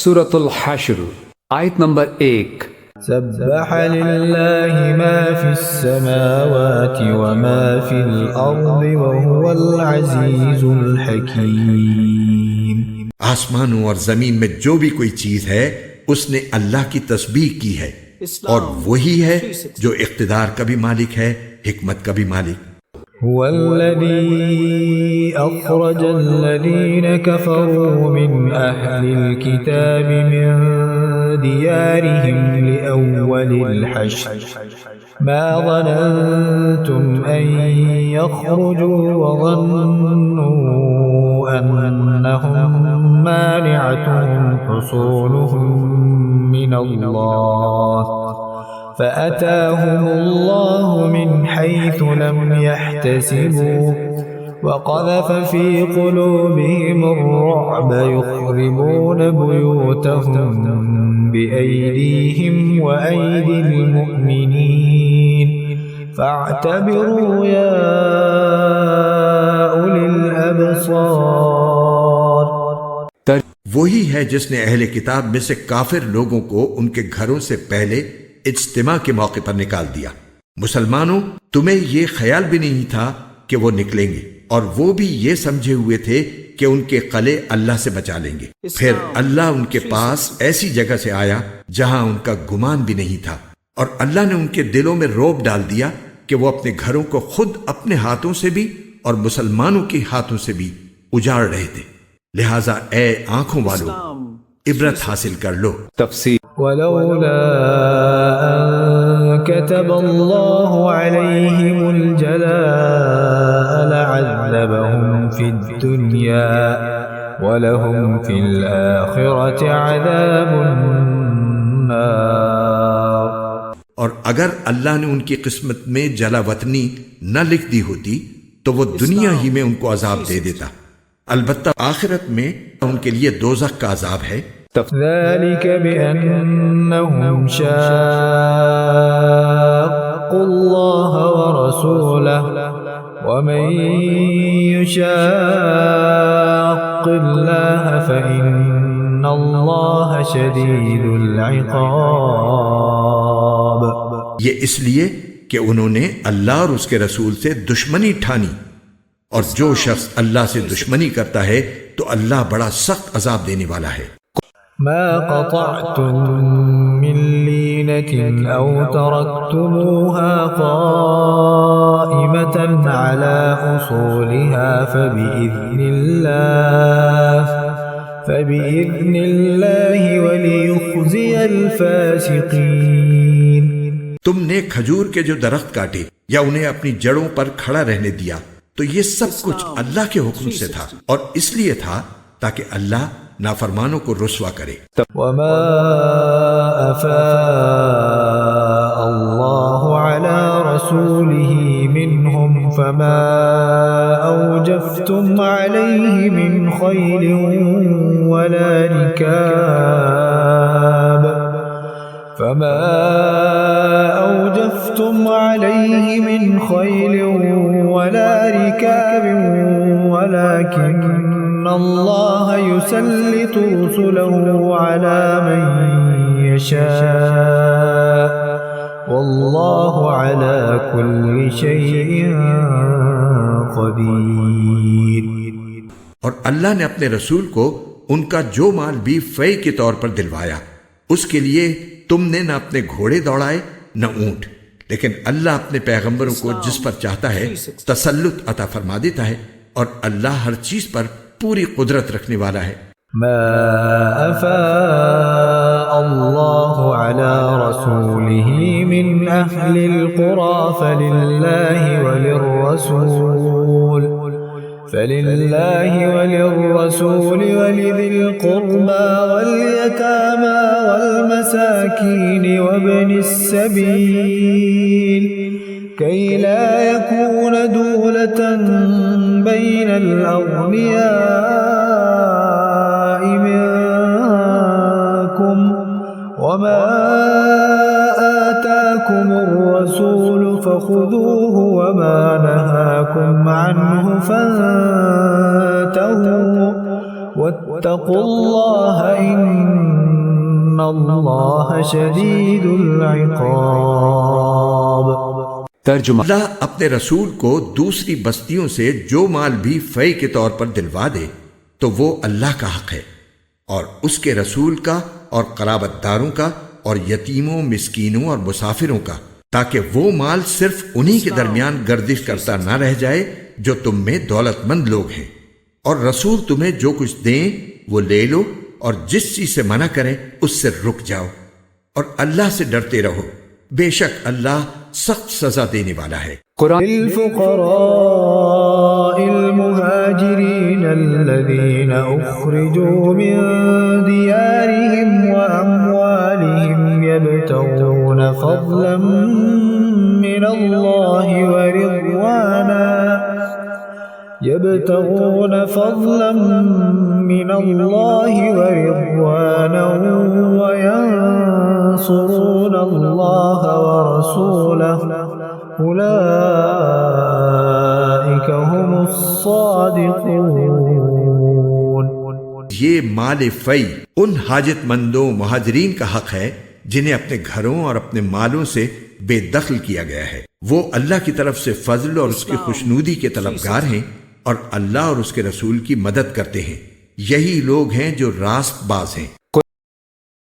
सूरतुल हश्र आयत नंबर 1। सब्बह लिल्लाहि मा फिस समावाति व मा फिल अर्दि व हुवल अज़ीज़ुल हकीम। आसमानों और जमीन में जो भी कोई चीज है उसने अल्लाह की तस्बीह की है और वही है जो इख्तिदार का भी मालिक है, हिकमत का भी मालिक। हुवल्लज़ी अख़रजल्लज़ीन कफ़रू मिन अहलिल किताबि मिन दियारिहिम लिअव्वलिल हश्र मा ज़नन्तुम अन यख़रुजू व ज़न्नू अन्नहुम मानिअतुहुम हुसूनुहुम मिनल्लाह फ़अताहुमुल्लाहु मिन हैथु लम यहतसिबू वक़ज़फ़ फ़ी क़ुलूबिहिमुर्रुअब युख़रिबून बुयूतहुम बिअयदीहिम व अयदिल मुअ्मिनीन फ़अतबिरू या उलिल अब्सार। वही है जिसने अहले किताब में से काफिर लोगों को उनके घरों से पहले इज्तिमा के मौके पर निकाल दिया। मुसलमानों, तुम्हें यह ख्याल भी नहीं था कि वो निकलेंगे और वो भी ये समझे हुए थे कि उनके कले अल्लाह से बचा लेंगे। फिर अल्लाह उनके पास ऐसी जगह से आया जहां उनका गुमान भी नहीं था और अल्लाह ने उनके दिलों में रौब डाल दिया कि वो अपने घरों को खुद अपने हाथों से भी और मुसलमानों के हाथों से भी उजाड़ रहे थे। लिहाजा ए आंखों वालों, इबरत हासिल कर लो। तफसीर वलौला अन कतबल्लाहु अलैहिमुल जलाअ लअज़्ज़बहुम फिद्दुनिया वलहुम फिल आखिरति अज़ाबुन नार। और अगर अल्लाह ने उनकी किस्मत में जलावतनी न लिख दी होती तो वो दुनिया ही में उनको अजाब दे देता। अलबत्ता आखिरत में उनके लिए दोज़ख का अजाब है। ज़ालिक बिअन्नहुम शाक़्क़ुल्लाह व रसूलहु व मन युशाक़्क़िल्लाह फ़इन्नल्लाह शदीदुल इक़ाब। ये इसलिए कि उन्होंने अल्लाह और उसके रसूल से दुश्मनी ठानी और जो शख्स अल्लाह से दुश्मनी करता है तो अल्लाह बड़ा सख्त अजाब देने वाला है। मा क़तअतुम मिन लीनतिन औ तरक्तुमूहा क़ाइमतन अला उसूलिहा फ़बिइज़्निल्लाहि वलियुख़ज़ियल फ़ासिक़ीन। तुमने खजूर के जो दरख्त काटे या उन्हें अपनी जड़ों पर खड़ा रहने दिया तो ये सब कुछ अल्लाह के हुक्म से था और इसलिए था ताकि अल्लाह नाफरमानों को रुस्वा करे। वमा अफ़ाअल्लाहु अला रसूलिही मिनहुम फमा औजफ़्तुम अलैहि मिन ख़ैलिन वला रिकाब फमा औजफ़्तुम अलैहि मिन ख़ैलिन वला रिकाब वलाकिन्नल्लाह युसल्लितु रुसुलहु अला मन यशाअ वल्लाहु अला कुल्लि शैइन क़दीर। और अल्लाह ने अपने रसूल को उनका जो माल भी फ़ै के तौर पर दिलवाया, उसके लिए तुमने न अपने घोड़े दौड़ाए न ऊंट, लेकिन अल्लाह अपने पैगंबरों को जिस पर चाहता है तसल्लुत अता फरमा देता है और अल्लाह हर चीज पर पूरी कुदरत रखने वाला है। मा अफ़ाअल्लाहु अला रसूलिही मिन अहलिल क़ुरा फलिल्लाहि वलिर्रसूल वलिज़िल क़ुर्बा वल्यतामा वल्मसाकीन वब्निस सबील कई ला यकून दूलतन बैनल अग़नियाइ मिनकुम वमा आताकुमुर रसूल फख़ुदूहु वमा नहाकुम अन्हु फंतहू वत्तक़ुल्लाह अल्लाह शदीदुल इक़ाब। तर्जुमा। अल्लाह अपने रसूल को दूसरी बस्तियों से जो माल भी फ़ै के तौर पर दिलवा दे तो वो अल्लाह का हक है और उसके रसूल का और क़राबतदारों का और यतीमों, मिस्कीनों और मुसाफिरों का, ताकि वो माल सिर्फ उन्हीं के दरमियान गर्दिश करता ना रह जाए जो तुम में दौलतमंद लोग हैं। और रसूल तुम्हें जो कुछ दें वो ले लो और जिस चीज से मना करें उससे रुक जाओ और अल्लाह से डरते रहो, बेशक अल्लाह सख्त सजा देने वाला है। कुरान। लिल मुहाजिरीन अल्लज़ीना उख़रिजू मिन दियारिहिम व अम्वालिहिम यब्तगून फ़ज़लन मिनल्लाहि व रिज़वाना व यंसुरून अल्लाह व रसूलहु उलाइक हुमुस सादिक़ून। ये माल फ़ै उन हाजतमंदों मुहाजिरीन का हक है जिन्हें अपने घरों और अपने मालों से बेदखल किया गया है। वो अल्लाह की तरफ से फजल और उसकी खुशनूदी के तलबगार हैं और अल्लाह और उसके रसूल की मदद करते हैं। यही लोग हैं जो रास्तबाज हैं।